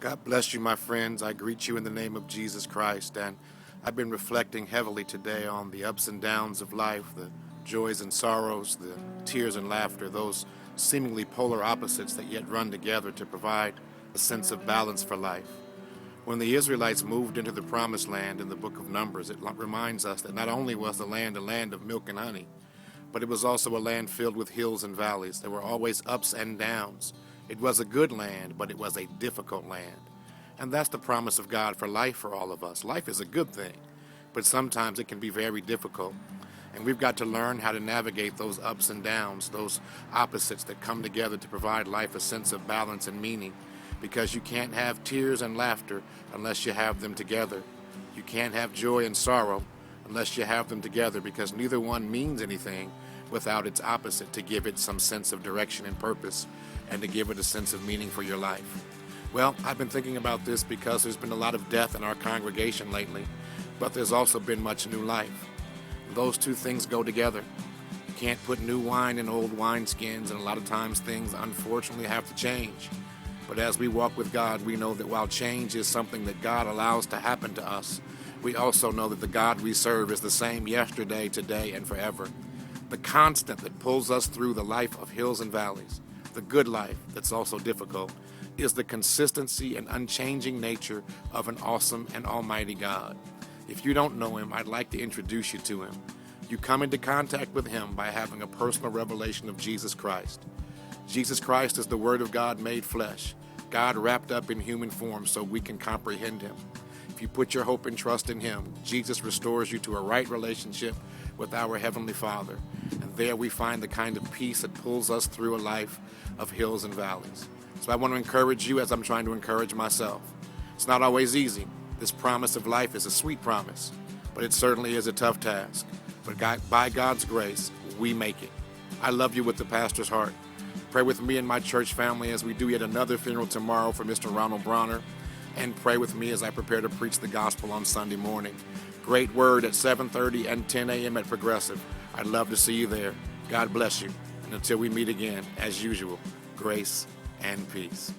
God bless you, my friends. I greet you in the name of Jesus Christ. And I've been reflecting heavily today on the ups and downs of life, the joys and sorrows, the tears and laughter, those seemingly polar opposites that yet run together to provide a sense of balance for life. When the Israelites moved into the promised land in the book of Numbers, it reminds us that not only was the land a land of milk and honey, but it was also a land filled with hills and valleys. There were always ups and downs. It was a good land, but it was a difficult land. And that's the promise of God for life for all of us. Life is a good thing, but sometimes it can be very difficult. And we've got to learn how to navigate those ups and downs, those opposites that come together to provide life a sense of balance and meaning. Because you can't have tears and laughter unless you have them together. You can't have joy and sorrow unless you have them together, because neither one means anything without its opposite to give it some sense of direction and purpose and to give it a sense of meaning for your life. Well, I've been thinking about this because there's been a lot of death in our congregation lately, but there's also been much new life. Those two things go together. You can't put new wine in old wineskins, and a lot of times things unfortunately have to change. But as we walk with God, we know that while change is something that God allows to happen to us, we also know that the God we serve is the same yesterday, today, and forever. The constant that pulls us through the life of hills and valleys, the good life that's also difficult, is the consistency and unchanging nature of an awesome and almighty God. If you don't know Him, I'd like to introduce you to Him. You come into contact with Him by having a personal revelation of Jesus Christ. Jesus Christ is the Word of God made flesh, God wrapped up in human form so we can comprehend Him. If you put your hope and trust in Him, Jesus restores you to a right relationship with our Heavenly Father. And there we find the kind of peace that pulls us through a life of hills and valleys. So I want to encourage you as I'm trying to encourage myself. It's not always easy. This promise of life is a sweet promise, but it certainly is a tough task. But by God's grace, we make it. I love you with the pastor's heart. Pray with me and my church family as we do yet another funeral tomorrow for Mr. Ronald Bronner. And pray with me as I prepare to preach the gospel on Sunday morning. Great word at 7:30 and 10 a.m. at Progressive. I'd love to see you there. God bless you. And until we meet again, as usual, grace and peace.